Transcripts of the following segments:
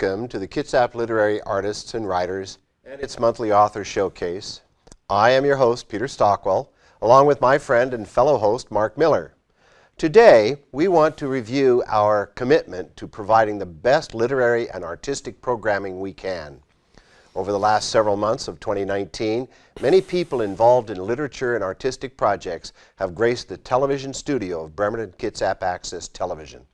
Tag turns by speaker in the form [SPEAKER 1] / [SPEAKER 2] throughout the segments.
[SPEAKER 1] Welcome to the Kitsap Literary Artists and Writers and its monthly author showcase. I am your host, Peter Stockwell, along with my friend and fellow host, Mark Miller. Today, we want to review our commitment to providing the best literary and artistic programming we can. Over the last several months of 2019, many people involved in literature and artistic projects have graced the television studio of Bremerton Kitsap Access Television.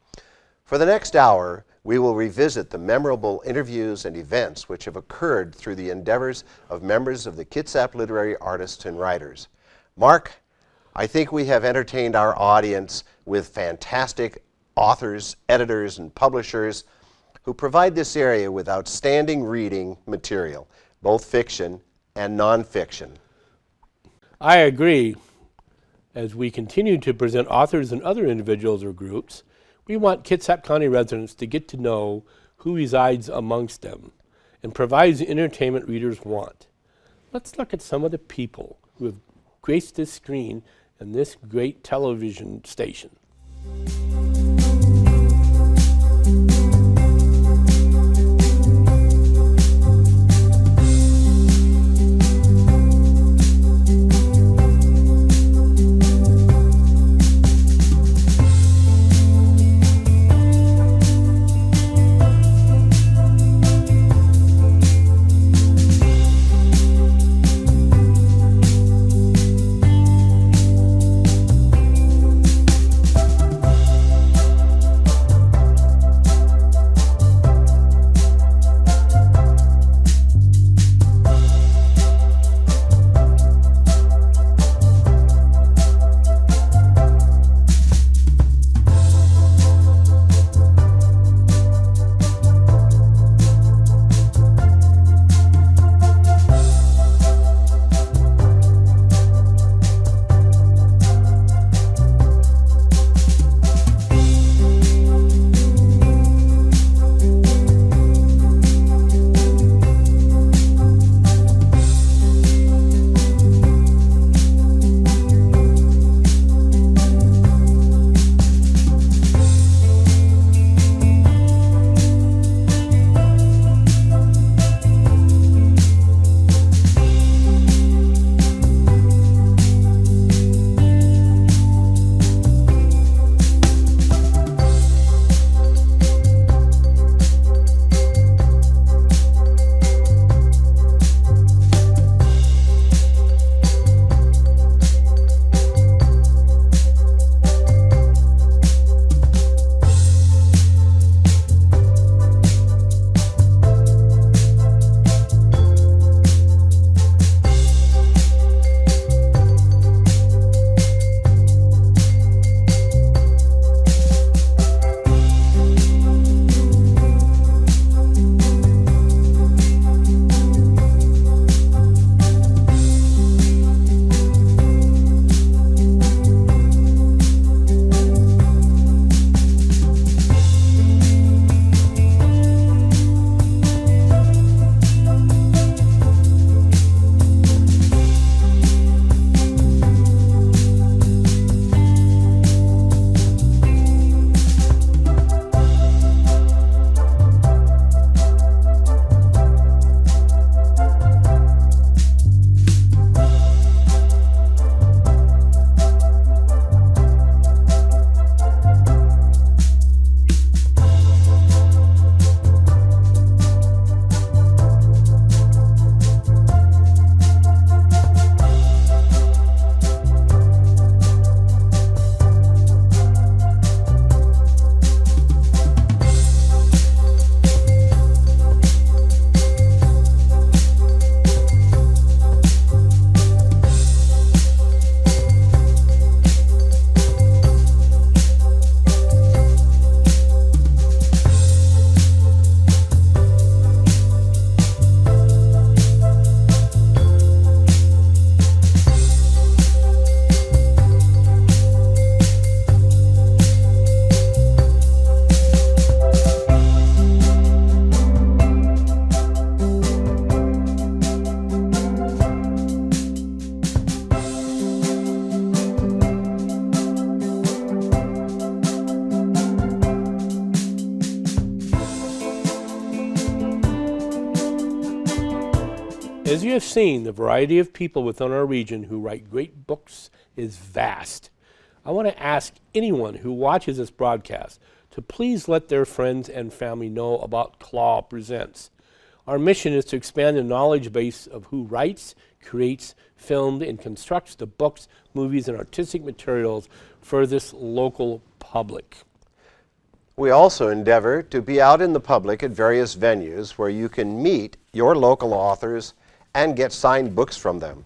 [SPEAKER 1] For the next hour, we will revisit the memorable interviews and events which have occurred through the endeavors of members of the Kitsap Literary Artists and Writers. Mark, I think we have entertained our audience with fantastic authors, editors, and publishers who provide this area with outstanding reading material, both fiction and nonfiction.
[SPEAKER 2] I agree. As we continue to present authors and other individuals or groups, we want Kitsap County residents to get to know who resides amongst them and provides the entertainment readers want. Let's look at some of the people who have graced this screen and this great television station. As you have seen, the variety of people within our region who write great books is vast. I want to ask anyone who watches this broadcast to please let their friends and family know about Claw Presents. Our mission is to expand the knowledge base of who writes, creates, filmed, and constructs the books, movies, and artistic materials for this local public.
[SPEAKER 1] We also endeavor to be out in the public at various venues where you can meet your local authors and get signed books from them.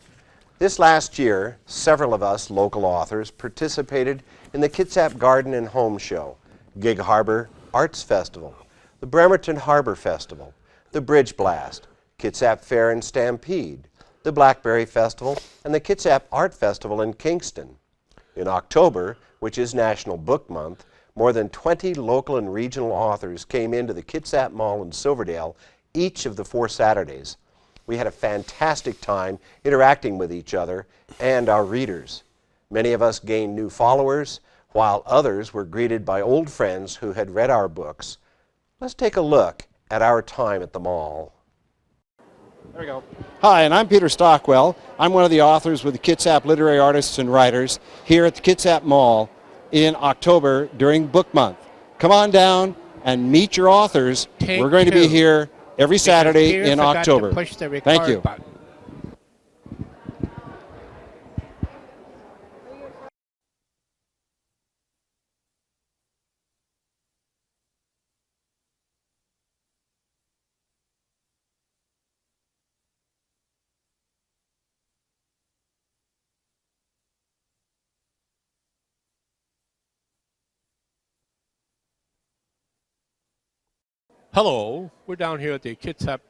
[SPEAKER 1] This last year, several of us local authors participated in the Kitsap Garden and Home Show, Gig Harbor Arts Festival, the Bremerton Harbor Festival, the Bridge Blast, Kitsap Fair and Stampede, the Blackberry Festival, and the Kitsap Art Festival in Kingston. In October, which is National Book Month, more than 20 local and regional authors came into the Kitsap Mall in Silverdale each of the 4 Saturdays. We had a fantastic time interacting with each other and our readers. Many of us gained new followers, while others were greeted by old friends who had read our books. Let's take a look at our time at the mall.
[SPEAKER 3] There we go. Hi, and I'm Peter Stockwell. I'm one of the authors with the Kitsap Literary Artists and Writers here at the Kitsap Mall in October during Book Month. Come on down and meet your authors. We're going to be here every Saturday in October. Thank you.
[SPEAKER 2] Button. Hello, we're down here at the Kitsap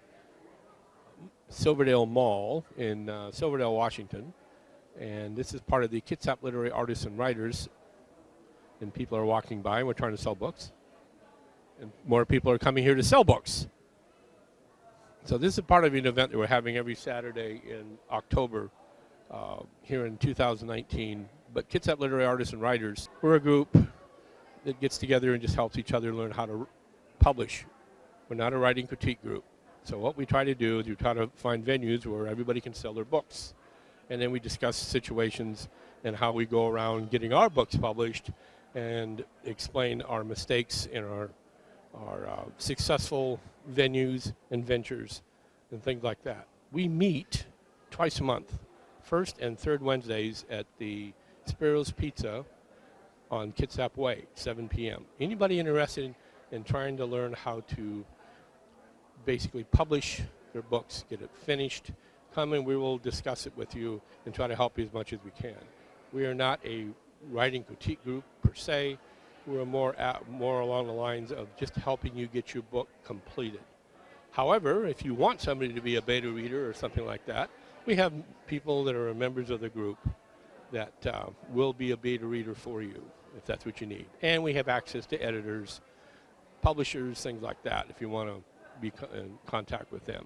[SPEAKER 2] Silverdale Mall in Silverdale, Washington, and this is part of the Kitsap Literary Artists and Writers, and people are walking by and we're trying to sell books, and more people are coming here to sell books. So this is part of an event that we're having every Saturday in October here in 2019, but Kitsap Literary Artists and Writers, we're a group that gets together and just helps each other learn how to publish. We're not a writing critique group. So what we try to do is we try to find venues where everybody can sell their books. And then we discuss situations and how we go around getting our books published and explain our mistakes in our successful venues and ventures and things like that. We meet twice a month, first and third Wednesdays at the Spiro's Pizza on Kitsap Way, 7 p.m. Anybody interested in trying to learn how to basically publish their books, get it finished, come and we will discuss it with you and try to help you as much as we can. We are not a writing critique group per se. We're more along the lines of just helping you get your book completed. However, if you want somebody to be a beta reader or something like that, we have people that are members of the group that will be a beta reader for you if that's what you need. And we have access to editors, publishers, things like that if you want to be in contact with them.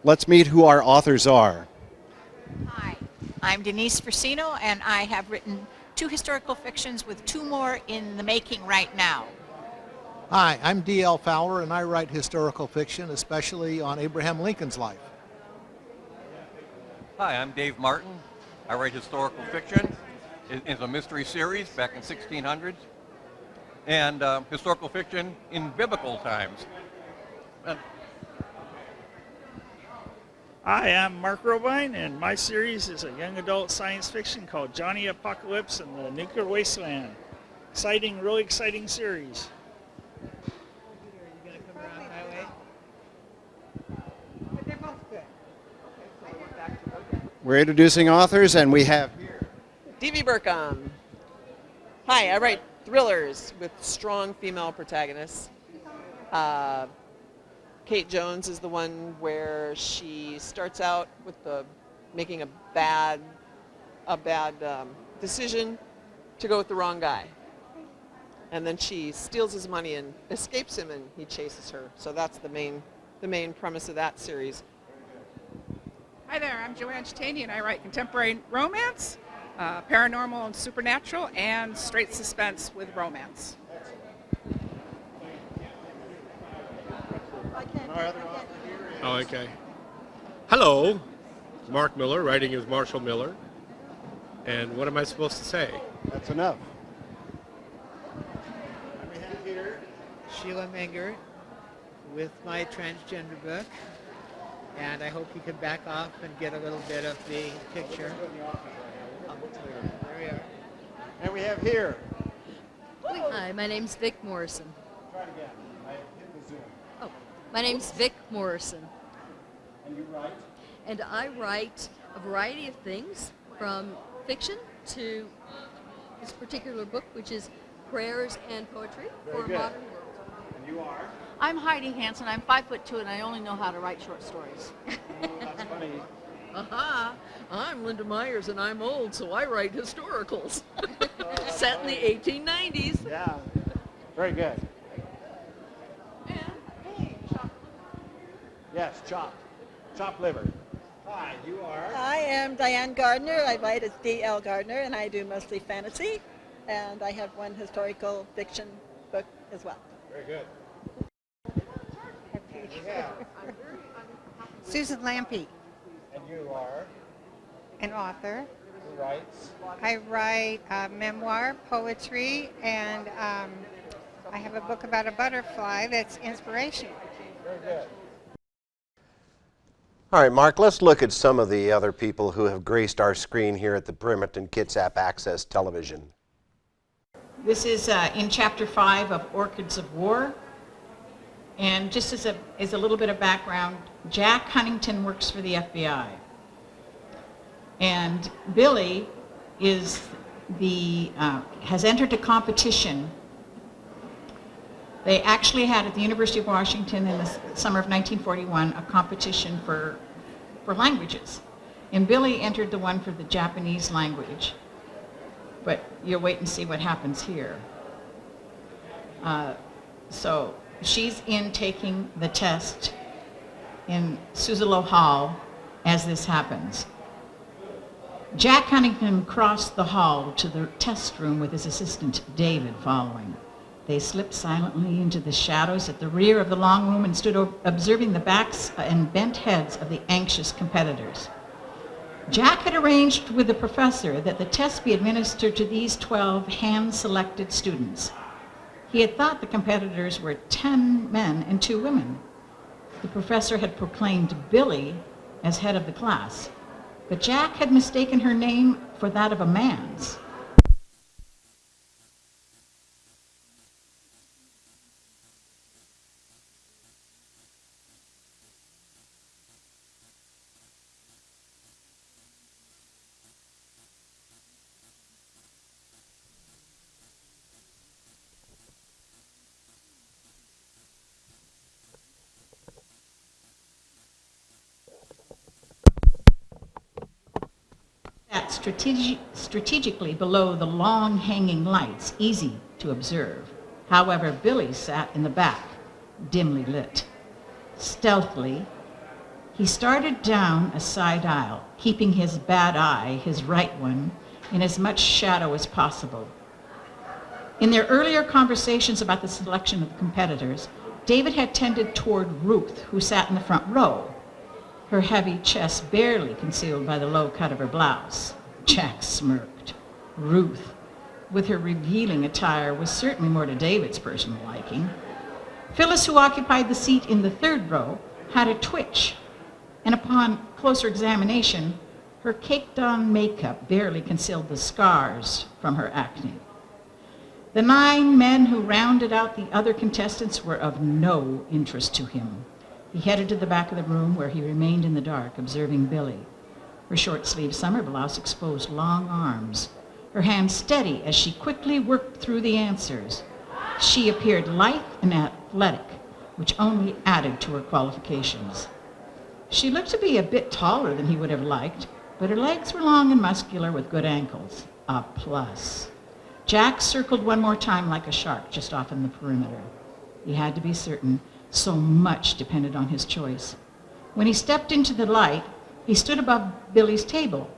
[SPEAKER 3] Let's meet who our authors are.
[SPEAKER 4] Hi, I'm Denise Versino, and I have written 2 historical fictions with 2 more in the making right now.
[SPEAKER 5] Hi, I'm D.L. Fowler, and I write historical fiction, especially on Abraham Lincoln's life.
[SPEAKER 6] Hi, I'm Dave Martin. I write historical fiction. It's a mystery series back in 1600s, and historical fiction in biblical times.
[SPEAKER 7] Hi, I'm Mark Robine, and my series is a young adult science fiction called Johnny Apocalypse and the Nuclear Wasteland. Really exciting series.
[SPEAKER 3] We're introducing authors, and we have here
[SPEAKER 8] D.V. Burkham. Hi, I write thrillers with strong female protagonists. Kate Jones is the one where she starts out with making a bad decision, to go with the wrong guy. And then she steals his money and escapes him, and he chases her. So that's the main premise of that series.
[SPEAKER 9] Hi there, I'm Joanne Chitani, and I write contemporary romance, paranormal and supernatural, and straight suspense with romance.
[SPEAKER 2] Oh, okay. Hello, Mark Miller, writing as Marshall Miller. And what am I supposed to say?
[SPEAKER 3] That's enough.
[SPEAKER 10] Sheila Mengert with my transgender book, and I hope you can back off and get a little bit of the picture. There we are.
[SPEAKER 3] And we have here.
[SPEAKER 11] Hi, my name's Vic Morrison.
[SPEAKER 3] Try it again. I hit the Zoom.
[SPEAKER 11] Oh, my name's Vic Morrison,
[SPEAKER 3] And you write?
[SPEAKER 11] and I write a variety of things, from fiction to this particular book, which is prayers and poetry for a
[SPEAKER 3] good.
[SPEAKER 11] modern world.
[SPEAKER 3] And you are?
[SPEAKER 12] I'm Heidi Hansen. I'm 5'2" and I only know how to write short stories.
[SPEAKER 3] Oh, that's funny.
[SPEAKER 8] Aha! I'm Linda Myers, and I'm old, so I write historicals. Set in the 1890s.
[SPEAKER 3] Yeah. Very good. Yes, chopped. Chopped liver. Hi, you are?
[SPEAKER 13] I am Diane Gardner. I write as D.L. Gardner, and I do mostly fantasy. And I have one historical fiction book as well.
[SPEAKER 3] Very good.
[SPEAKER 14] Susan Lampe,
[SPEAKER 3] And you are?
[SPEAKER 14] an author.
[SPEAKER 3] Who writes?
[SPEAKER 14] I write memoir, poetry, and I have a book about a butterfly that's inspirational.
[SPEAKER 3] Very good.
[SPEAKER 1] All right, Mark, let's look at some of the other people who have graced our screen here at the Bremerton Kitsap Access Television.
[SPEAKER 4] This is in Chapter 5 of Orchids of War. And just as a little bit of background, Jack Huntington works for the FBI. And Billy is has entered a competition. They actually had at the University of Washington in the summer of 1941 a competition for languages. And Billy entered the one for the Japanese language. But you'll wait and see what happens here. So she's in taking the test in Suzzallo Hall as this happens. Jack Huntington crossed the hall to the test room with his assistant David following. They slipped silently into the shadows at the rear of the long room and stood observing the backs and bent heads of the anxious competitors. Jack had arranged with the professor that the test be administered to these 12 hand-selected students. He had thought the competitors were 10 men and 2 women. The professor had proclaimed Billy as head of the class, but Jack had mistaken her name for that of a man's. Strategically below the long hanging lights, easy to observe. However, Billy sat in the back, dimly lit. Stealthily, he started down a side aisle, keeping his bad eye, his right one, in as much shadow as possible. In their earlier conversations about the selection of the competitors, David had tended toward Ruth, who sat in the front row, her heavy chest barely concealed by the low cut of her blouse. Jack smirked. Ruth, with her revealing attire, was certainly more to David's personal liking. Phyllis, who occupied the seat in the third row, had a twitch, and upon closer examination, her caked-on makeup barely concealed the scars from her acne. The 9 men who rounded out the other contestants were of no interest to him. He headed to the back of the room, where he remained in the dark, observing Billy. Her short-sleeved summer blouse exposed long arms, her hands steady as she quickly worked through the answers. She appeared lithe and athletic, which only added to her qualifications. She looked to be a bit taller than he would have liked, but her legs were long and muscular with good ankles, a plus. Jack circled one more time like a shark just off in the perimeter. He had to be certain. So much depended on his choice. When he stepped into the light, he stood above Billy's table.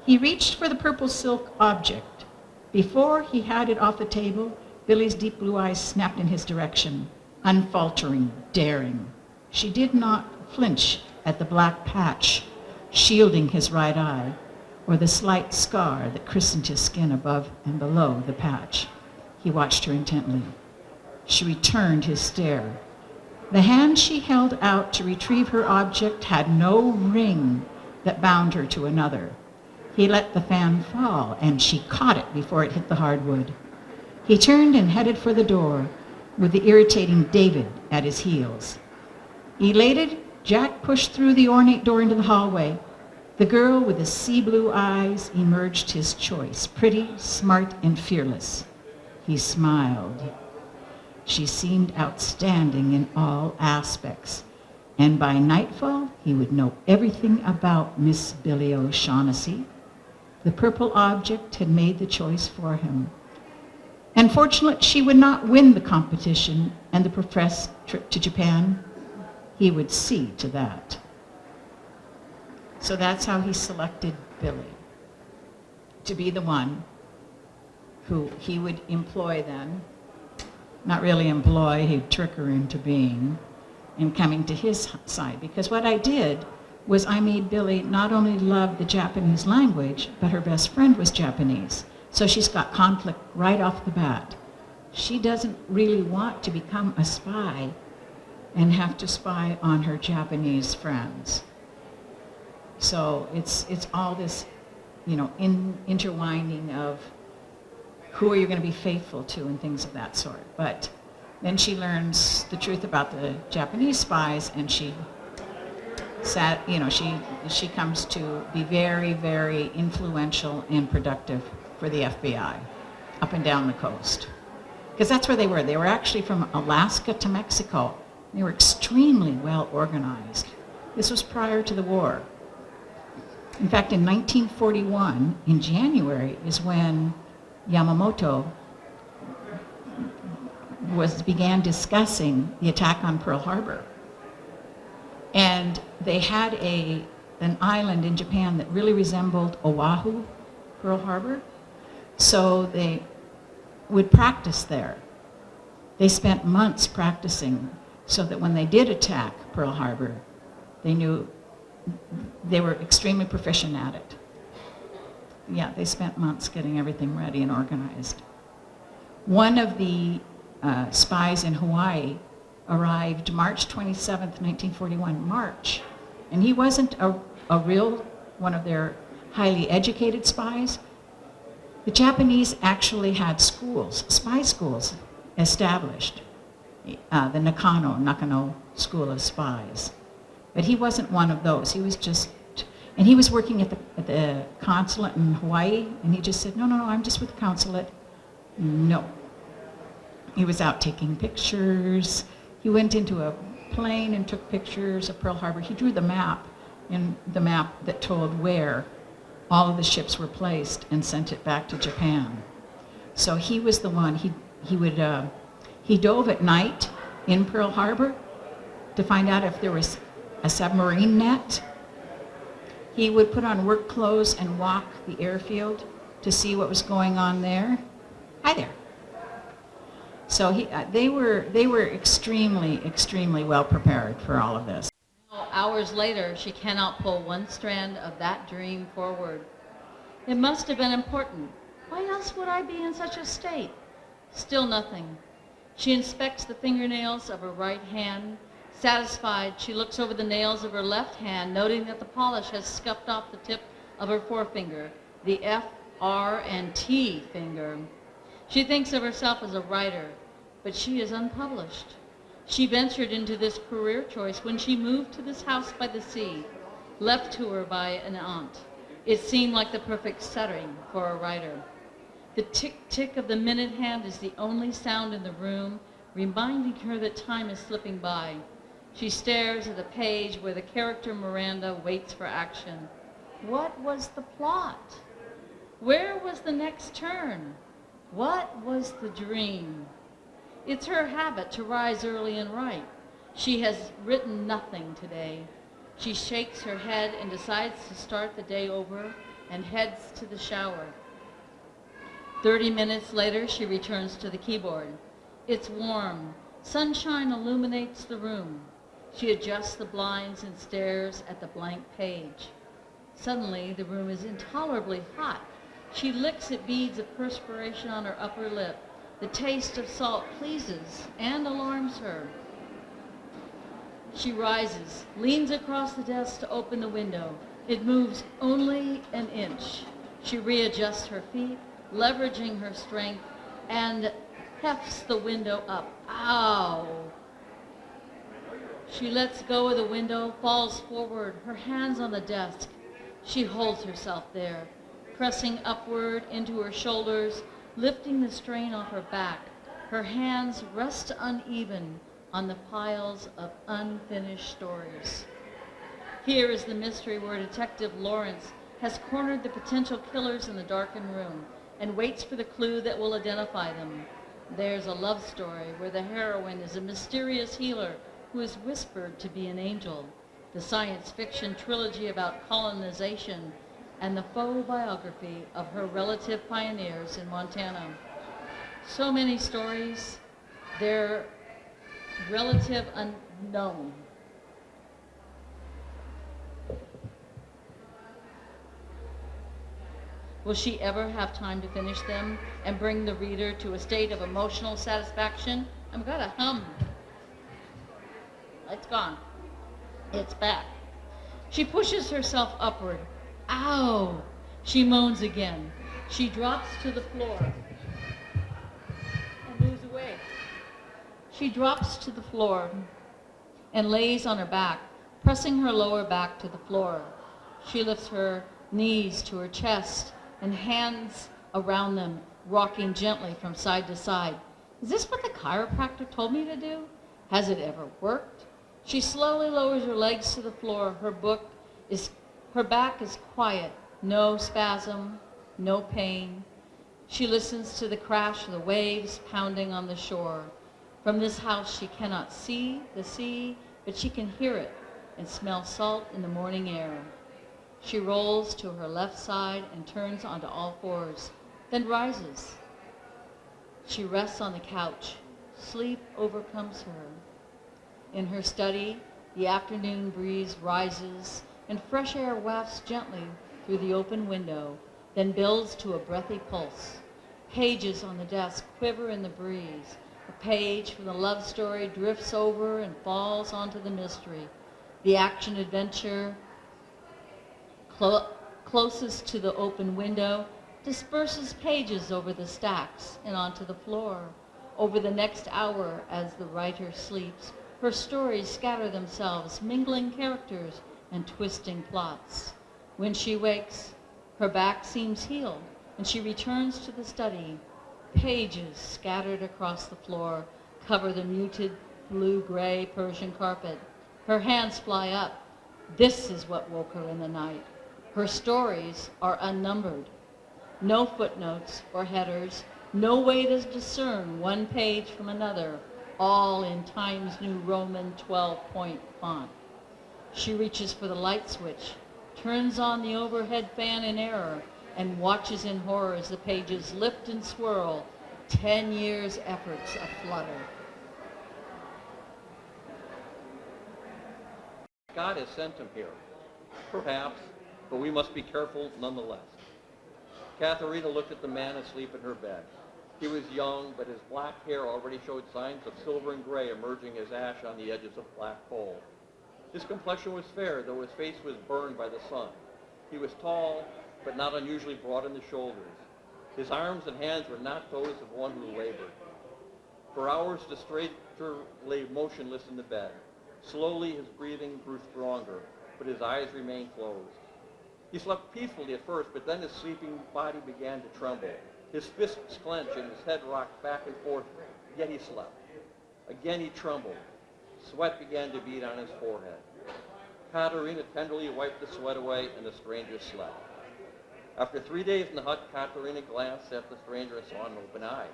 [SPEAKER 4] He reached for the purple silk object. Before he had it off the table, Billy's deep blue eyes snapped in his direction, unfaltering, daring. She did not flinch at the black patch shielding his right eye, or the slight scar that christened his skin above and below the patch. He watched her intently. She returned his stare. The hand she held out to retrieve her object had no ring that bound her to another. He let the fan fall, and she caught it before it hit the hardwood. He turned and headed for the door, with the irritating David at his heels. Elated, Jack pushed through the ornate door into the hallway. The girl with the sea blue eyes emerged his choice, pretty, smart, and fearless. He smiled. She seemed outstanding in all aspects, and by nightfall he would know everything about Miss Billy O'Shaughnessy. The purple object had made the choice for him. Unfortunately, she would not win the competition and the professed trip to Japan. He would see to that. So that's how he selected Billy, to be the one who he would employ then. Not really employ, he'd trick her into being and coming to his side. Because what I did was I made Billy not only love the Japanese language, but her best friend was Japanese. So she's got conflict right off the bat. She doesn't really want to become a spy and have to spy on her Japanese friends. So it's all this, intertwining of who are you going to be faithful to and things of that sort. But then she learns the truth about the Japanese spies, and she comes to be very, very influential and productive for the FBI up and down the coast. Because that's where they were. They were actually from Alaska to Mexico. They were extremely well organized. This was prior to the war. In fact, in 1941, in January, is when Yamamoto began discussing the attack on Pearl Harbor. And they had an island in Japan that really resembled Oahu, Pearl Harbor. So they would practice there. They spent months practicing so that when they did attack Pearl Harbor, they knew they were extremely proficient at it. Yeah, they spent months getting everything ready and organized. One of the spies in Hawaii arrived March 27th, 1941, March. And he wasn't a real one of their highly educated spies. The Japanese actually had schools, spy schools, established. The Nakano School of Spies. But he wasn't one of those. He was just, and he was working at the consulate in Hawaii, and he just said, no, I'm just with the consulate. No. He was out taking pictures. He went into a plane and took pictures of Pearl Harbor. He drew the map, and the map that told where all of the ships were placed, and sent it back to Japan. So he was the one. He dove at night in Pearl Harbor to find out if there was a submarine net. He would put on work clothes and walk the airfield to see what was going on there. Hi there. So they were extremely, extremely well prepared for all of this.
[SPEAKER 12] Hours later, she cannot pull one strand of that dream forward. It must have been important. Why else would I be in such a state? Still nothing. She inspects the fingernails of her right hand. Satisfied, she looks over the nails of her left hand, noting that the polish has scuffed off the tip of her forefinger, the F, R, and T finger. She thinks of herself as a writer, but she is unpublished. She ventured into this career choice when she moved to this house by the sea, left to her by an aunt. It seemed like the perfect setting for a writer. The tick-tick of the minute hand is the only sound in the room, reminding her that time is slipping by. She stares at the page where the character Miranda waits for action. What was the plot? Where was the next turn? What was the dream? It's her habit to rise early and write. She has written nothing today. She shakes her head and decides to start the day over and heads to the shower. 30 minutes later, she returns to the keyboard. It's warm. Sunshine illuminates the room. She adjusts the blinds and stares at the blank page. Suddenly, the room is intolerably hot. She licks at beads of perspiration on her upper lip. The taste of salt pleases and alarms her. She rises, leans across the desk to open the window. It moves only an inch. She readjusts her feet, leveraging her strength, and hefts the window up. Ow! She lets go of the window, falls forward, her hands on the desk. She holds herself there, pressing upward into her shoulders, lifting the strain off her back. Her hands rest uneven on the piles of unfinished stories. Here is the mystery where Detective Lawrence has cornered the potential killers in the darkened room and waits for the clue that will identify them. There's a love story where the heroine is a mysterious healer who is whispered to be an angel. The science fiction trilogy about colonization and the faux biography of her relative pioneers in Montana. So many stories, they're relative unknown. Will she ever have time to finish them and bring the reader to a state of emotional satisfaction? I've got a hum. It's gone. It's back. She pushes herself upward. Ow! She moans again. She drops to the floor and moves away. She drops to the floor and lays on her back, pressing her lower back to the floor. She lifts her knees to her chest and hands around them, rocking gently from side to side. Is this what the chiropractor told me to do? Has it ever worked? She slowly lowers her legs to the floor. Her back is quiet, no spasm, no pain. She listens to the crash of the waves pounding on the shore. From this house she cannot see the sea, but she can hear it and smell salt in the morning air. She rolls to her left side and turns onto all fours, then rises. She rests on the couch. Sleep overcomes her. In her study, the afternoon breeze rises and fresh air wafts gently through the open window, then builds to a breathy pulse. Pages on the desk quiver in the breeze. A page from the love story drifts over and falls onto the mystery. The action-adventure closest to the open window disperses pages over the stacks and onto the floor. Over the next hour, as the writer sleeps, her stories scatter themselves, mingling characters and twisting plots. When she wakes, her back seems healed, and she returns to the study. Pages scattered across the floor cover the muted blue-gray Persian carpet. Her hands fly up. This is what woke her in the night. Her stories are unnumbered. No footnotes or headers, no way to discern one page from another, all in Times New Roman 12-point font. She reaches for the light switch, turns on the overhead fan in error, and watches in horror as the pages lift and swirl, 10 years' efforts aflutter.
[SPEAKER 6] God has sent him here. Perhaps, but we must be careful nonetheless. Katharina looked at the man asleep in her bed. He was young, but his black hair already showed signs of silver and gray emerging as ash on the edges of black coal. His complexion was fair, though his face was burned by the sun. He was tall, but not unusually broad in the shoulders. His arms and hands were not those of one who labored. For hours, the stranger lay motionless in the bed. Slowly, his breathing grew stronger, but his eyes remained closed. He slept peacefully at first, but then his sleeping body began to tremble. His fists clenched and his head rocked back and forth, yet he slept. Again he trembled. Sweat began to bead on his forehead. Katerina tenderly wiped the sweat away, and the stranger slept. After 3 days in the hut, Katerina glanced at the stranger and saw an open eye.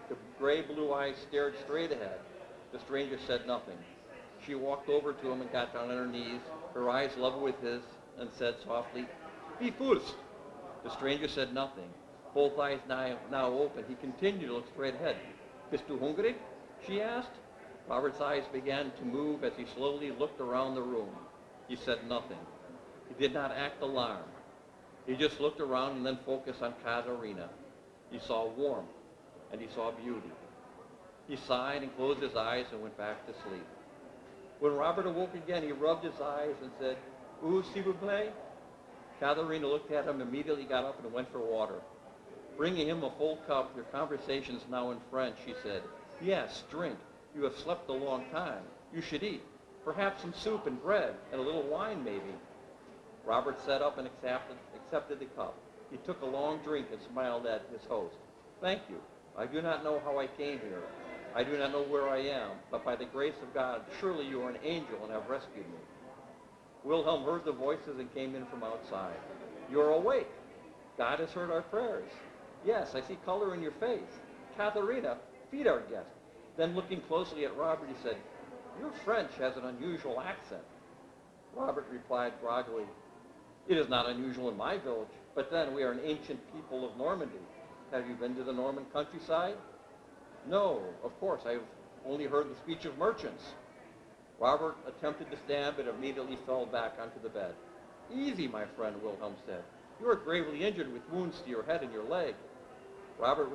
[SPEAKER 6] The gray-blue eyes stared straight ahead. The stranger said nothing. She walked over to him and got down on her knees, her eyes level with his, and said softly, "Wie fühlst?" The stranger said nothing. Both eyes now open. He continued to look straight ahead. "Bist du hungrig?" she asked. Robert's eyes began to move as he slowly looked around the room. He said nothing. He did not act alarmed. He just looked around and then focused on Katerina. He saw warmth, and he saw beauty. He sighed and closed his eyes and went back to sleep. When Robert awoke again, he rubbed his eyes and said, s'il vous plaît? Katerina looked at him, immediately got up and went for water. Bringing him a full cup, their conversation is now in French, she said. "Yes, drink. You have slept a long time. You should eat. Perhaps some soup and bread, and a little wine, maybe." Robert sat up and accepted the cup. He took a long drink and smiled at his host. "Thank you. I do not know how I came here. I do not know where I am, but by the grace of God, surely you are an angel and have rescued me." Wilhelm heard the voices and came in from outside. "You are awake. God has heard our prayers. Yes, I see color in your face. Katerina, feed our guest." Then looking closely at Robert, he said, "Your French has an unusual accent." Robert replied groggily, "It is not unusual in my village, but then we are an ancient people of Normandy. Have you been to the Norman countryside?" "No, of course, I have only heard the speech of merchants." Robert attempted to stand, but immediately fell back onto the bed. "Easy, my friend," Wilhelm said. "You are gravely injured with wounds to your head and your leg." Robert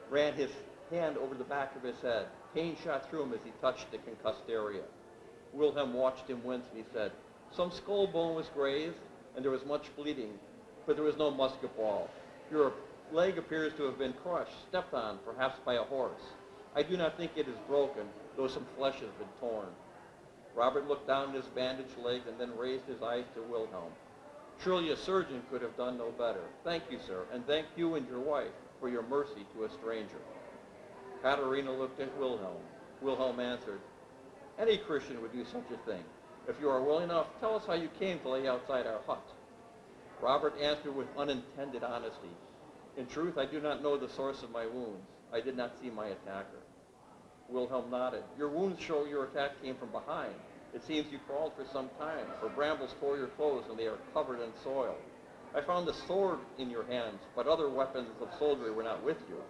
[SPEAKER 6] ran his hand over the back of his head. Pain shot through him as he touched the concussed area. Wilhelm watched him wince, and he said, "Some skull bone was grazed, and there was much bleeding, but there was no musket ball. Your leg appears to have been crushed, stepped on, perhaps by a horse. I do not think it is broken, though some flesh has been torn." Robert looked down at his bandaged leg and then raised his eyes to Wilhelm. "Surely a surgeon could have done no better. Thank you, sir, and thank you and your wife for your mercy to a stranger." Katerina looked at Wilhelm. Wilhelm answered, "Any Christian would do such a thing. If you are willing enough, tell us how you came to lay outside our hut." Robert answered with unintended honesty, "In truth, I do not know the source of my wounds. I did not see my attacker." Wilhelm nodded. "Your wounds show your attack came from behind. It seems you crawled for some time, for brambles tore your clothes and they are covered in soil. I found a sword in your hands, but other weapons of soldiery were not with you."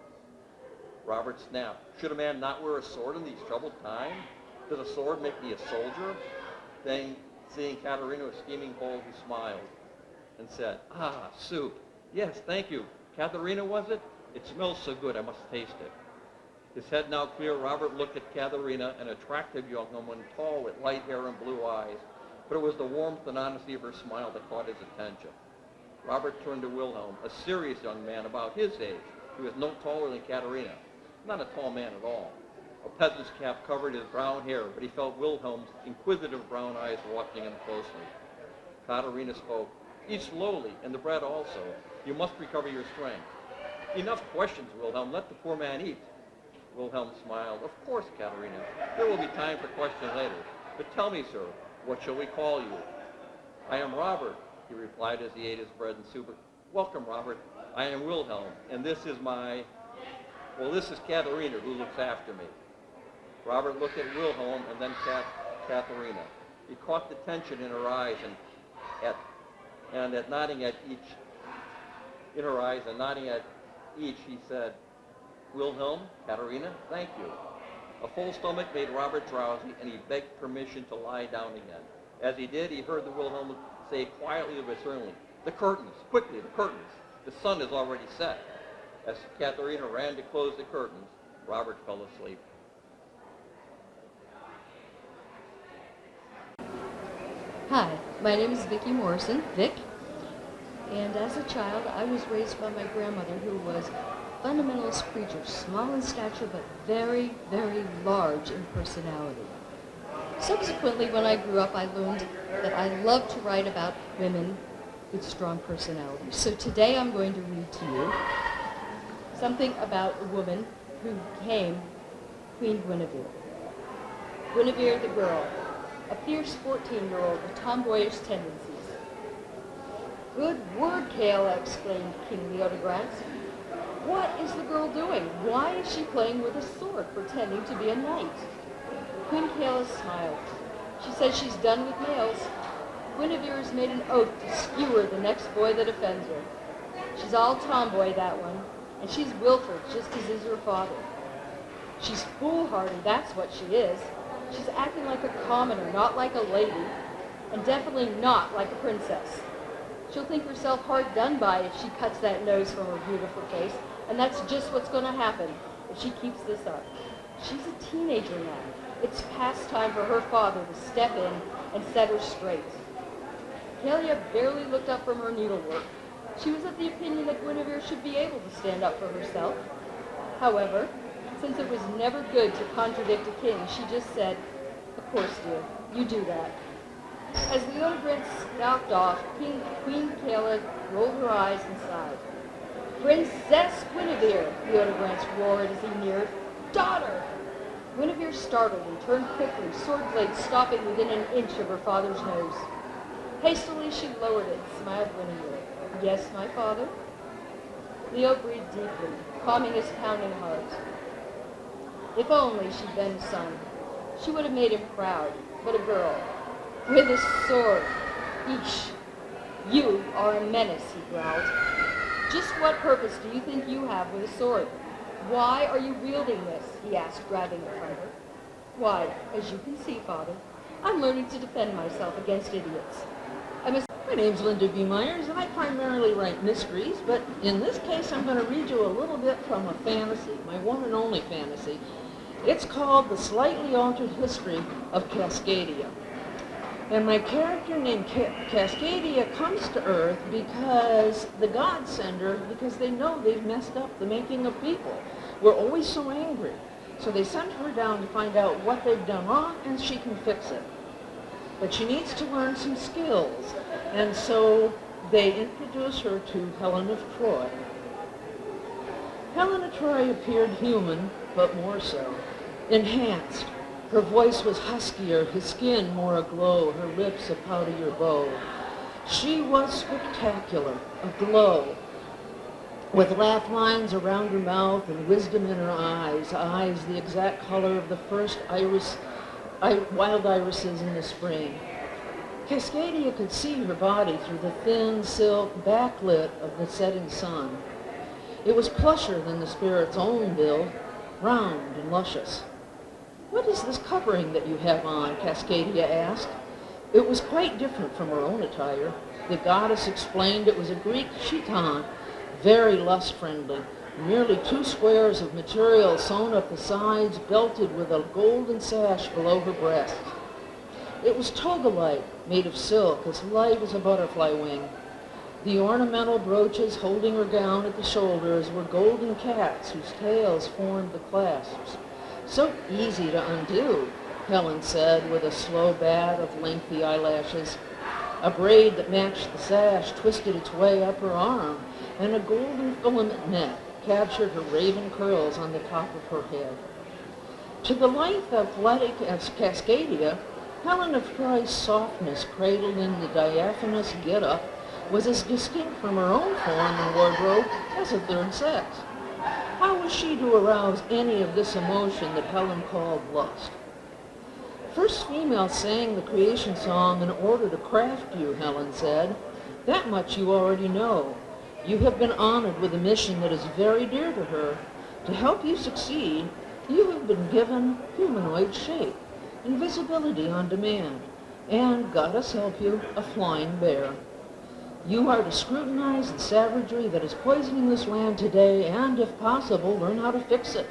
[SPEAKER 6] Robert snapped. "Should a man not wear a sword in these troubled times? Does a sword make me a soldier?" Then, seeing Katerina with steaming bowl, he smiled and said, "Ah, soup. Yes, thank you. Katerina, was it? It smells so good, I must taste it." His head now clear, Robert looked at Katerina, an attractive young woman, tall with light hair and blue eyes, but it was the warmth and honesty of her smile that caught his attention. Robert turned to Wilhelm, a serious young man about his age. He was no taller than Katerina, not a tall man at all. A peasant's cap covered his brown hair, but he felt Wilhelm's inquisitive brown eyes watching him closely. Katerina spoke, "Eat slowly, and the bread also. You must recover your strength." "Enough questions, Wilhelm. Let the poor man eat." Wilhelm smiled. "Of course, Katerina. There will be time for questions later. But tell me, sir, what shall we call you?" "I am Robert," he replied as he ate his bread and soup. "Welcome, Robert. I am Wilhelm, and this is this is Katerina, who looks after me." Robert looked at Wilhelm and then Katerina. He caught the tension in her eyes and at nodding at each, he said, "Wilhelm, Katerina, thank you." A full stomach made Robert drowsy, and he begged permission to lie down again. As he did, he heard the Wilhelm say quietly but certainly, "The curtains, quickly, the curtains. The sun is already set." As Katerina ran to close the curtains, Robert fell asleep.
[SPEAKER 11] Hi, my name is Vicki Morrison, Vic, and as a child I was raised by my grandmother, who was a fundamentalist preacher, small in stature but very, very large in personality. Subsequently, when I grew up, I learned that I love to write about women with strong personalities. So today I'm going to read to you something about a woman who became Queen Guinevere. Guinevere the girl, a fierce 14-year-old with tomboyish tendencies. Good word, Kayla, exclaimed King Leodegrance. What is the girl doing? Why is she playing with a sword, pretending to be a knight? Queen Kayla smiled. She says she's done with males. Guinevere has made an oath to skewer the next boy that offends her. She's all tomboy, that one, and she's willful, just as is her father. She's foolhardy, that's what she is. She's acting like a commoner, not like a lady, and definitely not like a princess. She'll think herself hard done by if she cuts that nose from her beautiful face, and that's just what's going to happen if she keeps this up. She's a teenager now. It's past time for her father to step in and set her straight. Kalia barely looked up from her needlework. She was of the opinion that Guinevere should be able to stand up for herself. However, since it was never good to contradict a king, she just said, "Of course, dear, you do that." As Leodegrance stalked off, Queen Kayla rolled her eyes and sighed. "Princess Guinevere!" Leodegrance roared as he neared. "Daughter!" Guinevere startled and turned quickly, sword blade stopping within an inch of her father's nose. Hastily she lowered it and smiled winningly. "Yes, my father?" Leo breathed deeply, calming his pounding heart. If only she'd been a son. She would have made him proud, but a girl. With a sword. Eesh. "You are a menace," he growled. "Just what purpose do you think you have with a sword? Why are you wielding this?" he asked, grabbing it from her. "Why, as you can see, Father, I'm learning to defend myself against idiots.
[SPEAKER 15] My name's Linda B. Myers, and I primarily write mysteries, but in this case I'm going to read you a little bit from a fantasy, my one and only fantasy. It's called The Slightly Altered History of Cascadia. And my character named Cascadia comes to Earth because the gods send her because they know they've messed up the making of people. We're always so angry. So they send her down to find out what they've done wrong and she can fix it. But she needs to learn some skills, and so they introduce her to Helen of Troy. Helen of Troy appeared human, but more so. Enhanced. Her voice was huskier, her skin more aglow, her lips a poutier bow. She was spectacular, aglow, with laugh lines around her mouth and wisdom in her eyes the exact color of the first wild irises in the spring. Cascadia could see her body through the thin silk backlit of the setting sun. It was plusher than the spirit's own build, round and luscious. "What is this covering that you have on?" Cascadia asked. It was quite different from her own attire. The goddess explained it was a Greek chiton, very lust-friendly, merely 2 squares of material sewn up the sides, belted with a golden sash below her breast. It was toga-like, made of silk, as light as a butterfly wing. The ornamental brooches holding her gown at the shoulders were golden cats whose tails formed the clasps. "So easy to undo," Helen said with a slow bat of lengthy eyelashes. A braid that matched the sash twisted its way up her arm, and a golden filament net captured her raven curls on the top of her head. To the lithe, athletic as Cascadia, Helen of Troy's softness cradled in the diaphanous get-up was as distinct from her own form and wardrobe as a third sex. How was she to arouse any of this emotion that Helen called lust? "First female sang the creation song in order to craft you," Helen said. "That much you already know. You have been honored with a mission that is very dear to her. To help you succeed, you have been given humanoid shape, invisibility on demand, and, goddess help you, a flying bear. You are to scrutinize the savagery that is poisoning this land today and, if possible, learn how to fix it.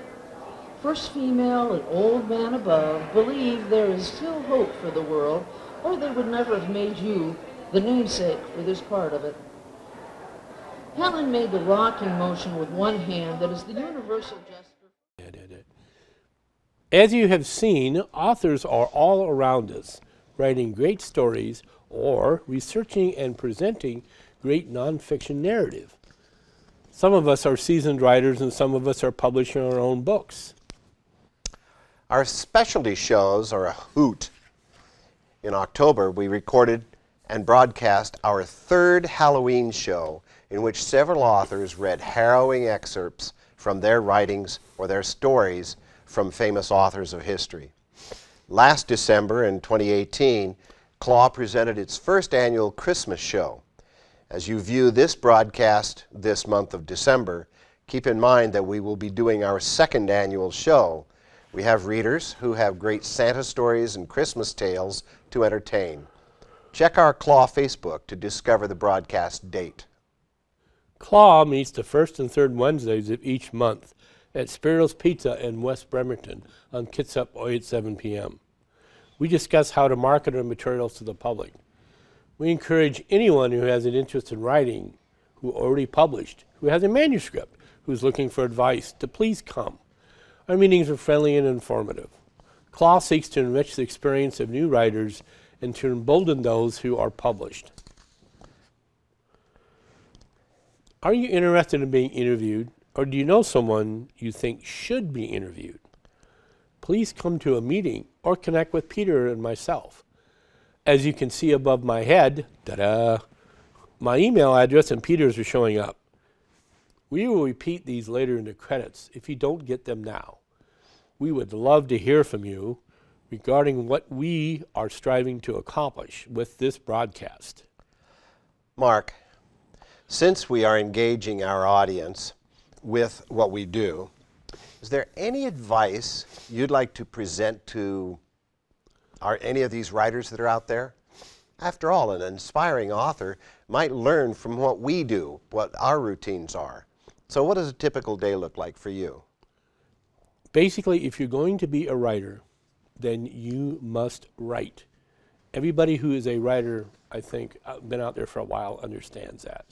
[SPEAKER 15] First female and old man above believe there is still hope for the world, or they would never have made you the namesake for this part of it." Helen made the rocking motion with one hand that is the universal gesture.
[SPEAKER 2] As you have seen, authors are all around us, writing great stories or researching and presenting great nonfiction narrative. Some of us are seasoned writers and some of us are publishing our own books.
[SPEAKER 1] Our specialty shows are a hoot. In October, we recorded and broadcast our third Halloween show in which several authors read harrowing excerpts from their writings or their stories from famous authors of history. Last December in 2018, Claw presented its first annual Christmas show. As you view this broadcast this month of December, keep in mind that we will be doing our second annual show. We have readers who have great Santa stories and Christmas tales to entertain. Check our Claw Facebook to discover the broadcast date.
[SPEAKER 2] Claw meets the first and third Wednesdays of each month at Spiro's Pizza in West Bremerton on Kitsap at 7 p.m. We discuss how to market our materials to the public. We encourage anyone who has an interest in writing, who already published, who has a manuscript, who's looking for advice, to please come. Our meetings are friendly and informative. Claw seeks to enrich the experience of new writers and to embolden those who are published. Are you interested in being interviewed, or do you know someone you think should be interviewed? Please come to a meeting or connect with Peter and myself. As you can see above my head, ta-da, my email address and Peter's are showing up. We will repeat these later in the credits if you don't get them now. We would love to hear from you regarding what we are striving to accomplish with this broadcast.
[SPEAKER 1] Mark, since we are engaging our audience with what we do, is there any advice you'd like to present to any of these writers that are out there? After all, an inspiring author might learn from what we do, what our routines are. So what does a typical day look like for you?
[SPEAKER 2] Basically, if you're going to be a writer, then you must write. Everybody who is a writer, I think, been out there for a while, understands that.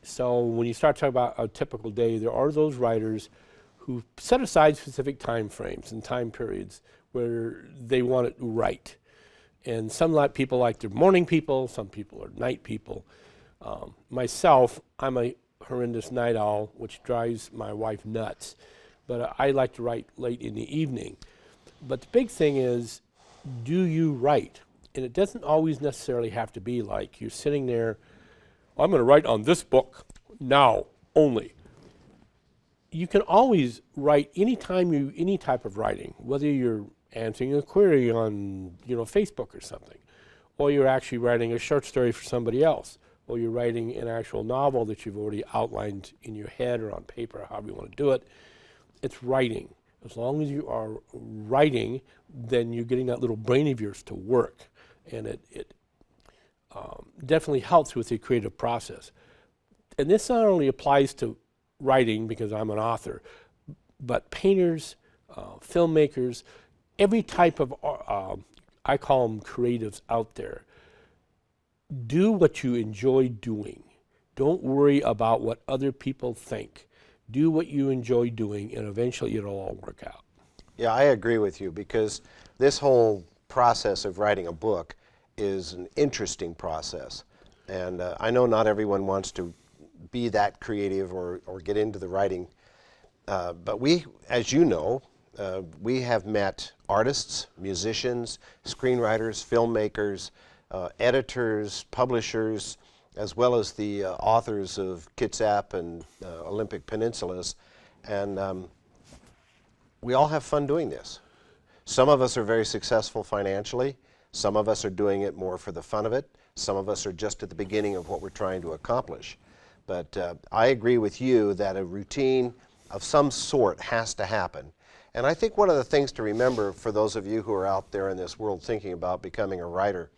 [SPEAKER 2] So when you start talking about a typical day, there are those writers who set aside specific time frames and time periods where they want it right. And some people like they're morning people, some people are night people. Myself, I'm a horrendous night owl, which drives my wife nuts. But I like to write late in the evening. But the big thing is, do you write? And it doesn't always necessarily have to be like you're sitting there, I'm going to write on this book now only. You can always write any type of writing, whether you're answering a query on Facebook or something, or you're actually writing a short story for somebody else, or you're writing an actual novel that you've already outlined in your head or on paper, or however you want to do it. It's writing. As long as you are writing, then you're getting that little brain of yours to work, and it definitely helps with the creative process. And this not only applies to writing, because I'm an author, but painters, filmmakers, every type of, I call them creatives out there. Do what you enjoy doing. Don't worry about what other people think. Do what you enjoy doing, and eventually it'll all work out.
[SPEAKER 1] Yeah, I agree with you, because this whole process of writing a book is an interesting process. And I know not everyone wants to be that creative or get into the writing. But we, as you know, we have met artists, musicians, screenwriters, filmmakers, editors, publishers, as well as the authors of Kitsap and Olympic Peninsulas. And we all have fun doing this. Some of us are very successful financially. Some of us are doing it more for the fun of it. Some of us are just at the beginning of what we're trying to accomplish. But I agree with you that a routine of some sort has to happen. And I think one of the things to remember for those of you who are out there in this world thinking about becoming a writer,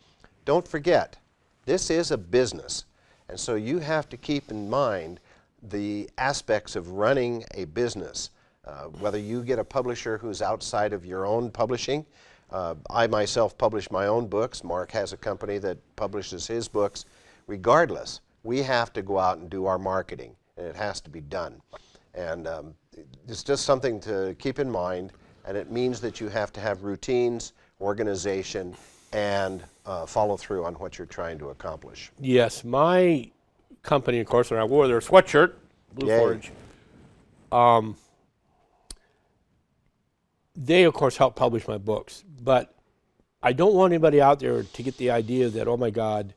[SPEAKER 1] don't forget, this is a business. And so you have to keep in mind the aspects of running a business. Whether you get a publisher who's outside of your own publishing. I myself publish my own books. Mark has a company that publishes his books. Regardless, we have to go out and do our marketing, and it has to be done. And it's just something to keep in mind, and it means that you have to have routines, organization, and follow through on what you're trying to accomplish.
[SPEAKER 2] Yes, my company, of course, and I wore their sweatshirt, Blue
[SPEAKER 1] Yay.
[SPEAKER 2] Forge. They, of course, help publish my books, but I don't want anybody out there to get the idea that, oh my God,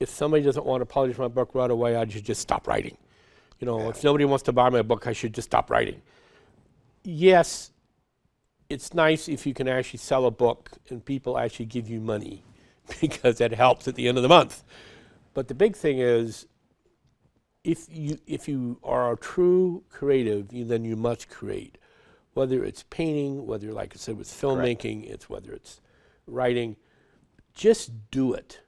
[SPEAKER 2] if somebody doesn't want to publish my book right away, I should just stop writing. You know, if nobody wants to buy my book, I should just stop writing. Yes, it's nice if you can actually sell a book and people actually give you money because that helps at the end of the month. But the big thing is, if you are a true creative, then you must create. Whether it's painting, whether, like I said, with filmmaking, whether it's writing, just do it.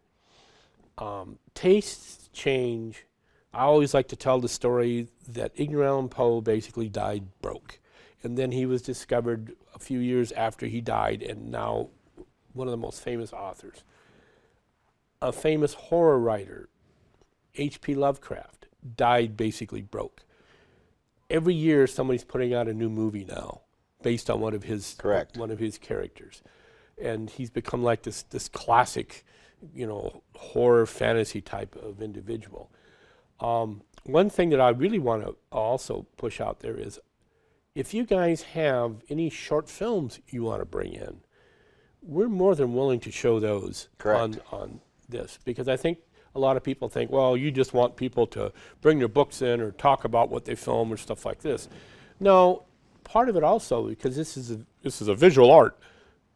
[SPEAKER 2] Tastes change. I always like to tell the story that Edgar Allan Poe basically died broke. And then he was discovered a few years after he died, and now one of the most famous authors. A famous horror writer, H.P. Lovecraft, died basically broke. Every year somebody's putting out a new movie now based on one of his characters. And he's become like this classic, you know, horror fantasy type of individual. One thing that I really want to also push out there is, if you guys have any short films you want to bring in, we're more than willing to show those on this, because I think a lot of people think, well, you just want people to bring their books in or talk about what they film or stuff like this. No, part of it also, because this is a visual art.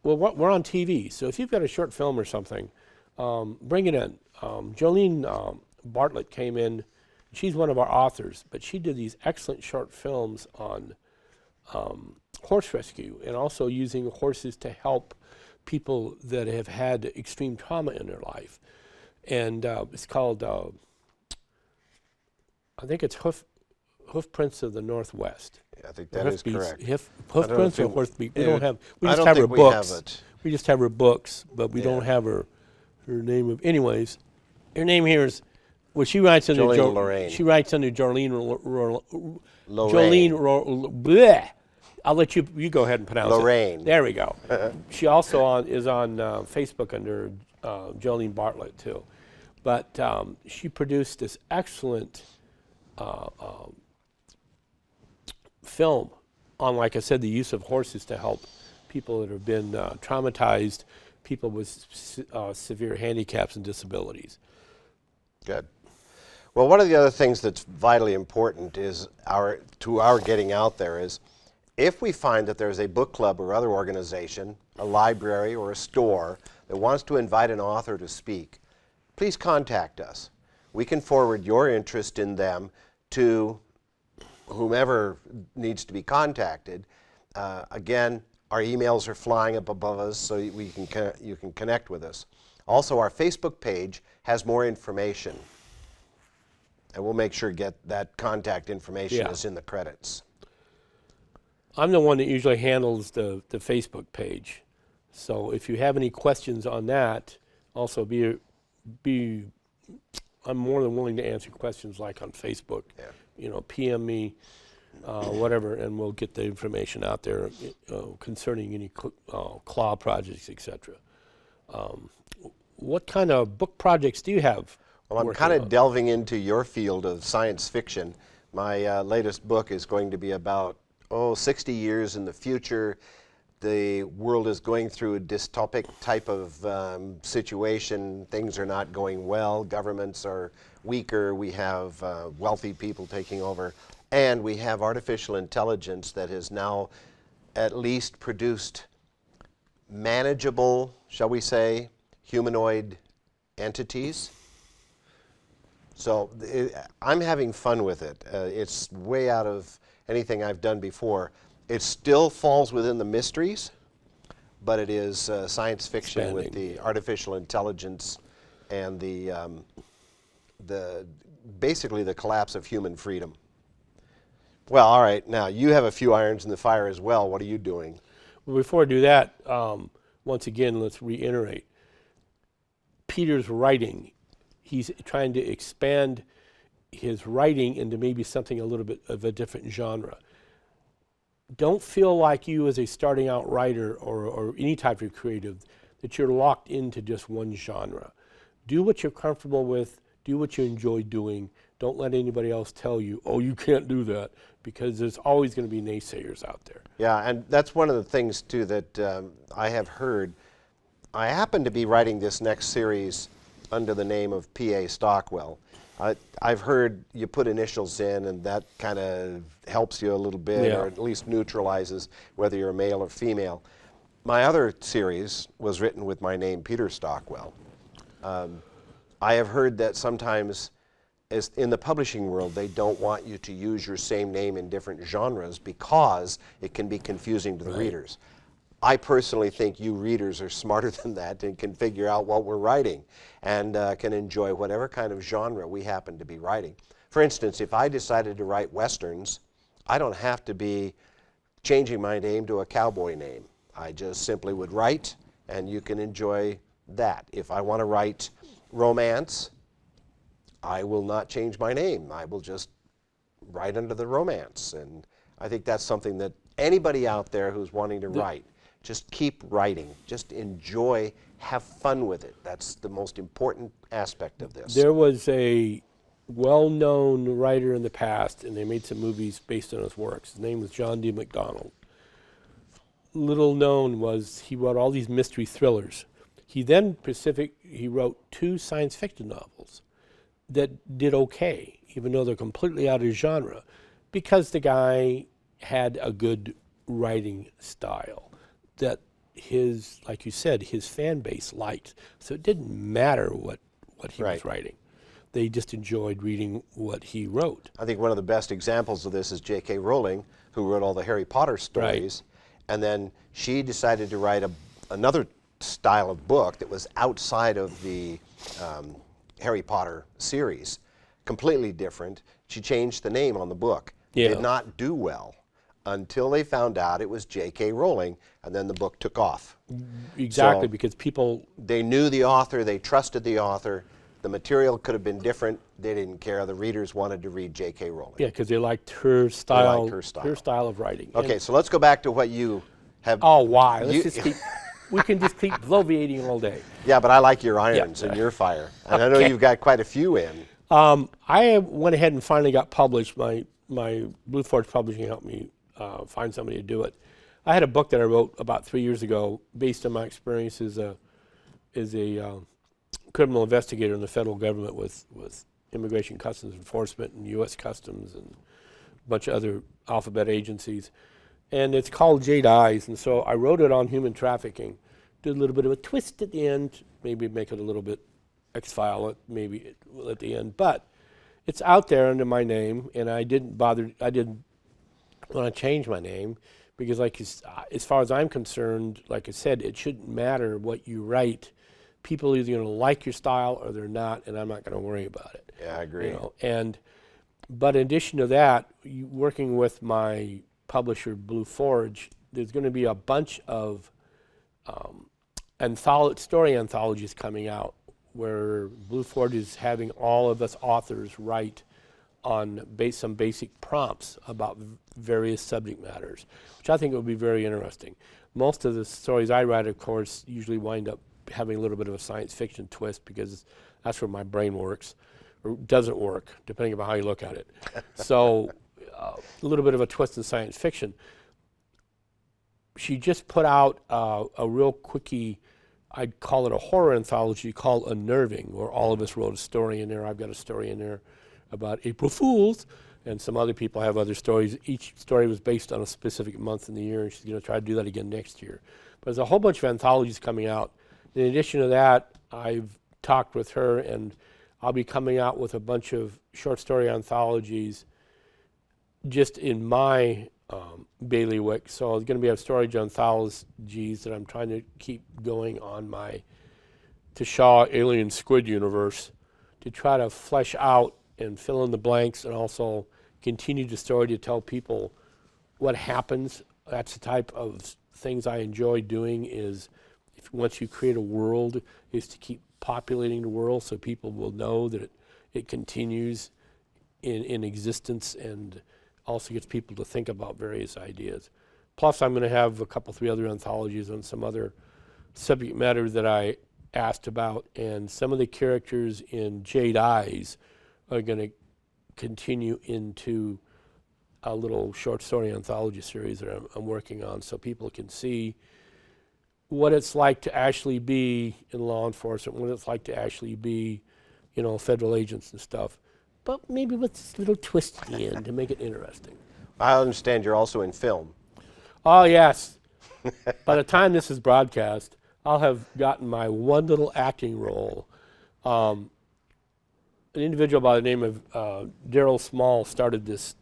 [SPEAKER 2] Well, we're on TV, so if you've got a short film or something, bring it in. Jolene Bartlett came in. She's one of our authors, but she did these excellent short films on horse rescue and also using horses to help people that have had extreme trauma in their life. And it's called, I think it's Hoofprints of the Northwest.
[SPEAKER 1] Yeah, I think that is correct.
[SPEAKER 2] Hoofprints or Hoofbeat. We don't have. We just have her books. We just have her books, but we don't have her name of. Anyways, her name here is. Well, she writes under
[SPEAKER 1] Lorraine.
[SPEAKER 2] She writes under Jolene. Bleh. I'll let you go ahead and pronounce
[SPEAKER 1] Lorraine.
[SPEAKER 2] it. There we go. She also is on Facebook under Jolene Bartlett too. But she produced this excellent film on, like I said, the use of horses to help people that have been traumatized, people with severe handicaps and disabilities.
[SPEAKER 1] Good. Well, one of the other things that's vitally important is our getting out there is, if we find that there's a book club or other organization, a library or a store that wants to invite an author to speak, please contact us. We can forward your interest in them to whomever needs to be contacted. Again, our emails are flying up above us, so you can connect with us. Also, our Facebook page has more information, and we'll make sure get that contact information is in the credits.
[SPEAKER 2] I'm the one that usually handles the Facebook page. So if you have any questions on that, also I'm more than willing to answer questions like on Facebook.
[SPEAKER 1] Yeah.
[SPEAKER 2] You know, PM me, whatever, and we'll get the information out there concerning any CLAW projects, etc. What kind of book projects do you have?
[SPEAKER 1] Well, I'm kind of delving into your field of science fiction. My latest book is going to be about 60 years in the future. The world is going through a dystopic type of situation. Things are not going well. Governments are weaker. We have wealthy people taking over. And we have artificial intelligence that has now at least produced manageable, shall we say, humanoid entities. So I'm having fun with it. It's way out of anything I've done before. It still falls within the mysteries, but it is science fiction with the artificial intelligence and basically the collapse of human freedom. Well, all right, now you have a few irons in the fire as well. What are you doing?
[SPEAKER 2] Well, before I do that, once again, let's reiterate. Peter's writing, he's trying to expand his writing into maybe something a little bit of a different genre. Don't feel like you as a starting out writer or any type of creative that you're locked into just one genre. Do what you're comfortable with, do what you enjoy doing. Don't let anybody else tell you, oh, you can't do that, because there's always going to be naysayers out there.
[SPEAKER 1] Yeah, and that's one of the things too that I have heard. I happen to be writing this next series under the name of P.A. Stockwell. I've heard you put initials in, and that kind of helps you a little bit,
[SPEAKER 2] Yeah.
[SPEAKER 1] or at least neutralizes whether you're male or female. My other series was written with my name, Peter Stockwell. I have heard that sometimes in the publishing world, they don't want you to use your same name in different genres because it can be confusing to the readers. I personally think you readers are smarter than that and can figure out what we're writing and can enjoy whatever kind of genre we happen to be writing. For instance, if I decided to write Westerns, I don't have to be changing my name to a cowboy name. I just simply would write, and you can enjoy that. If I want to write romance, I will not change my name. I will just write under the romance. And I think that's something that anybody out there who's wanting to write, just keep writing. Just enjoy, have fun with it. That's the most important aspect of this.
[SPEAKER 2] There was a well-known writer in the past, and they made some movies based on his works. His name was John D. MacDonald. Little known was he wrote all these mystery thrillers. He then he wrote 2 science fiction novels that did okay, even though they're completely out of genre, because the guy had a good writing style that his, like you said, his fan base liked. So it didn't matter what he was writing. They just enjoyed reading what he wrote.
[SPEAKER 1] I think one of the best examples of this is J.K. Rowling, who wrote all the Harry Potter stories. And then she decided to write another style of book that was outside of the Harry Potter series, completely different. She changed the name on the book. Did not do well until they found out it was J.K. Rowling, and then the book took off.
[SPEAKER 2] Exactly,
[SPEAKER 1] So
[SPEAKER 2] because people...
[SPEAKER 1] They knew the author, they trusted the author. The material could have been different. They didn't care. The readers wanted to read J.K. Rowling.
[SPEAKER 2] Yeah, because they liked her style.
[SPEAKER 1] They liked her style
[SPEAKER 2] of writing.
[SPEAKER 1] Okay,
[SPEAKER 2] And
[SPEAKER 1] so let's go back to what you have.
[SPEAKER 2] oh, why? Let's just keep... We can just keep bloviating all day.
[SPEAKER 1] Yeah, but I like your irons and your fire. And I know you've got quite a few in.
[SPEAKER 2] I went ahead and finally got published. My Blue Forge Publishing helped me find somebody to do it. I had a book that I wrote about 3 years ago based on my experience as a criminal investigator in the federal government with Immigration Customs Enforcement and U.S. Customs and a bunch of other alphabet agencies. And it's called Jade Eyes, and so I wrote it on human trafficking. Did a little bit of a twist at the end, maybe make it a little bit X-File, maybe at the end. But it's out there under my name, and I didn't want to change my name because, like, as far as I'm concerned, like I said, it shouldn't matter what you write. People are either going to like your style or they're not, and I'm not going to worry about it.
[SPEAKER 1] Yeah, I agree.
[SPEAKER 2] You know? But in addition to that, working with my publisher, Blue Forge, there's going to be a bunch of story anthologies coming out where Blue Forge is having all of us authors write on some basic prompts about various subject matters, which I think would be very interesting. Most of the stories I write, of course, usually wind up having a little bit of a science fiction twist because that's where my brain works, or doesn't work, depending on how you look at it. So a little bit of a twist in science fiction. She just put out a real quickie, I'd call it a horror anthology called Unnerving, where all of us wrote a story in there. I've got a story in there about April Fools, and some other people have other stories. Each story was based on a specific month in the year, and she's going to try to do that again next year. But there's a whole bunch of anthologies coming out. In addition to that, I've talked with her, and I'll be coming out with a bunch of short story anthologies just in my bailiwick. So there's going to be a storage anthologies that I'm trying to keep going on my Tashaw Alien Squid universe to try to flesh out and fill in the blanks and also continue the story to tell people what happens. That's the type of things I enjoy doing is once you create a world is to keep populating the world so people will know that it continues in existence and also gets people to think about various ideas. Plus, I'm going to have a couple, 3 other anthologies on some other subject matter that I asked about, and some of the characters in Jade Eyes are going to continue into a little short story anthology series that I'm working on so people can see what it's like to actually be in law enforcement, what it's like to actually be, federal agents and stuff, but maybe with this little twist at the end to make it interesting.
[SPEAKER 1] I understand you're also in film.
[SPEAKER 2] Oh, yes. By the time this is broadcast, I'll have gotten my one little acting role. An individual by the name of Daryl Small started this.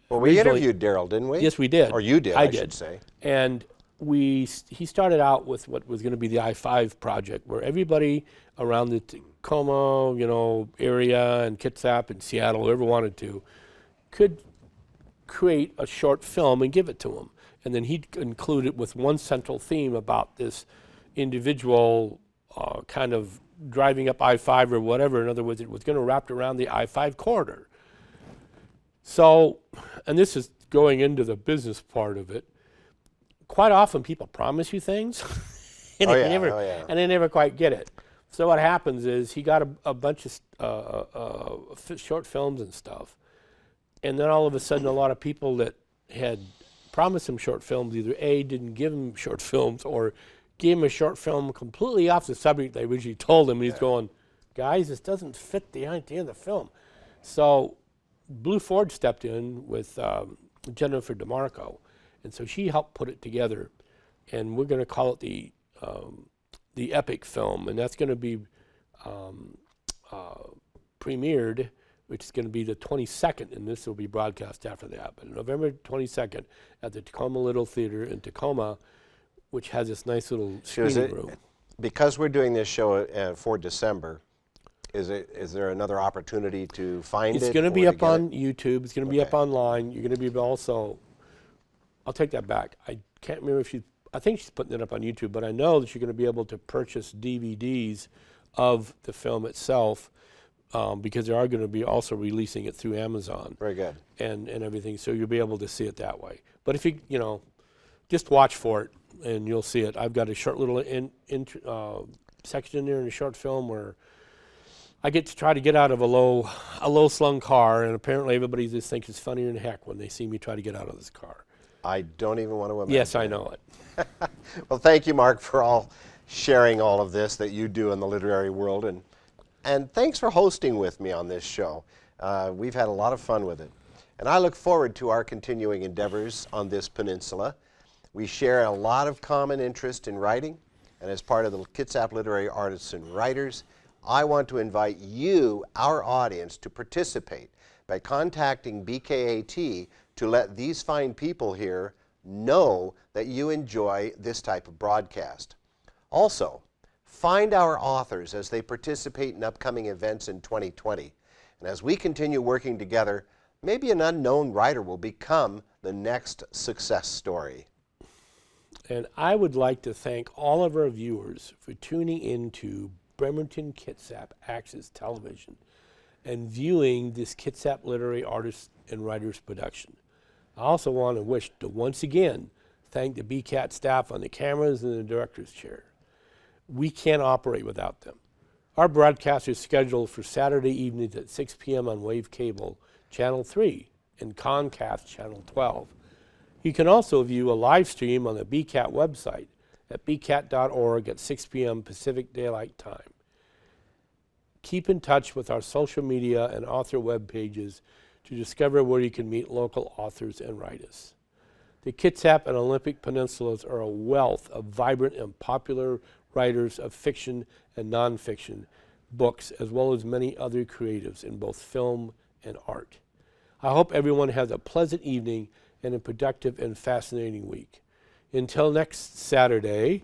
[SPEAKER 1] Well, we interviewed Daryl, didn't we?
[SPEAKER 2] Yes, we did.
[SPEAKER 1] Or you did, I should say.
[SPEAKER 2] And he started out with what was going to be the I-5 project, where everybody around the Tacoma, area and Kitsap and Seattle, whoever wanted to, could create a short film and give it to him. And then he'd include it with one central theme about this individual kind of driving up I-5 or whatever. In other words, it was going to wrap around the I-5 corridor. So, and this is going into the business part of it, quite often people promise you things and, and they never quite get it. So what happens is he got a bunch of short films and stuff, and then all of a sudden a lot of people that had promised him short films either A, didn't give him short films, or gave him a short film completely off the subject they originally told him, and he's going, guys, this doesn't fit the idea of the film. So Blue Ford stepped in with Jennifer DeMarco, and so she helped put it together, and we're going to call it the epic film, and that's going to be premiered, which is going to be the 22nd, and this will be broadcast after that. But November 22nd at the Tacoma Little Theater in Tacoma, which has this nice little screening room.
[SPEAKER 1] Because we're doing this show for December, is there another opportunity to find it?
[SPEAKER 2] It's going to be up on YouTube. It's going to be up online. You're going to be also, I'll take that back. I can't remember if I think she's putting it up on YouTube, but I know that you're going to be able to purchase DVDs of the film itself, because they are going to be also releasing it through Amazon.
[SPEAKER 1] Very good.
[SPEAKER 2] And everything, so you'll be able to see it that way. But if you, just watch for it and you'll see it. I've got a short little section in there in a short film where I get to try to get out of a low slung car, and apparently everybody just thinks it's funnier than heck when they see me try to get out of this car.
[SPEAKER 1] I don't even want to imagine.
[SPEAKER 2] Yes, I know it.
[SPEAKER 1] Well, thank you, Mark, for sharing all of this that you do in the literary world, and thanks for hosting with me on this show. We've had a lot of fun with it, and I look forward to our continuing endeavors on this peninsula. We share a lot of common interest in writing, and as part of the Kitsap Literary Artists and Writers, I want to invite you, our audience, to participate by contacting BKAT to let these fine people here know that you enjoy this type of broadcast. Also, find our authors as they participate in upcoming events in 2020. And as we continue working together, maybe an unknown writer will become the next success story.
[SPEAKER 2] And I would like to thank all of our viewers for tuning into Bremerton Kitsap Access Television and viewing this Kitsap Literary Artists and Writers production. I also want to wish to once again thank the BCAT staff on the cameras and the director's chair. We can't operate without them. Our broadcast is scheduled for Saturday evenings at 6 p.m. on Wave Cable, Channel 3, and Comcast Channel 12. You can also view a live stream on the BCAT website at bcat.org at 6 p.m. Pacific Daylight Time. Keep in touch with our social media and author web pages to discover where you can meet local authors and writers. The Kitsap and Olympic Peninsulas are a wealth of vibrant and popular writers of fiction and nonfiction books, as well as many other creatives in both film and art. I hope everyone has a pleasant evening and a productive and fascinating week. Until next Saturday,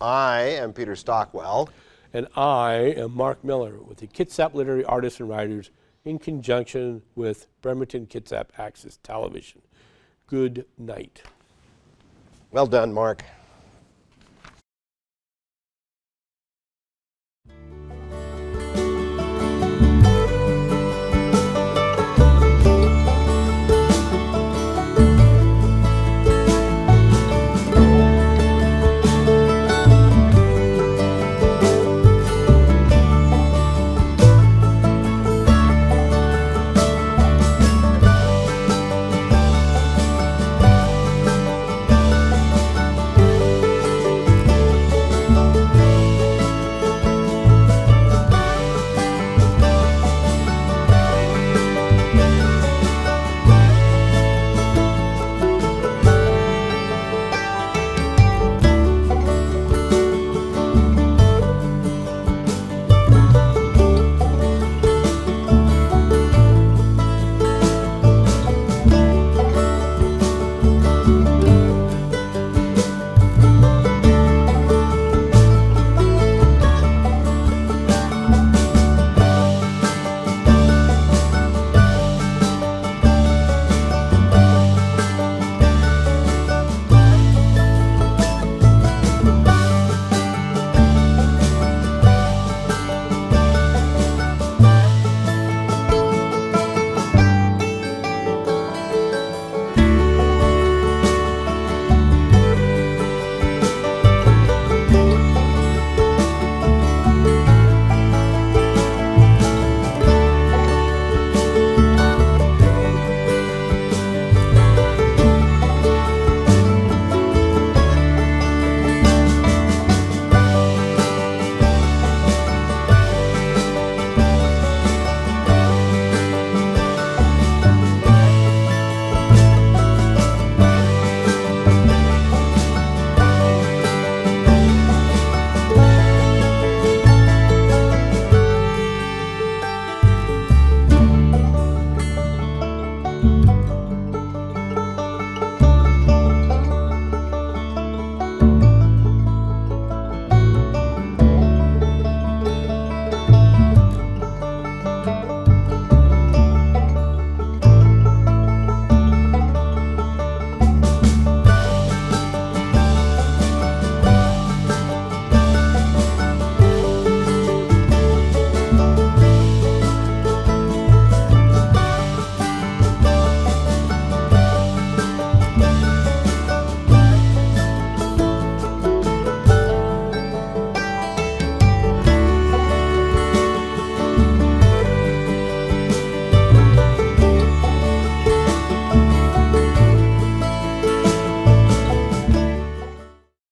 [SPEAKER 1] I am Peter Stockwell.
[SPEAKER 2] And I am Mark Miller with the Kitsap Literary Artists and Writers in conjunction with Bremerton Kitsap Access Television. Good night.
[SPEAKER 1] Well done, Mark.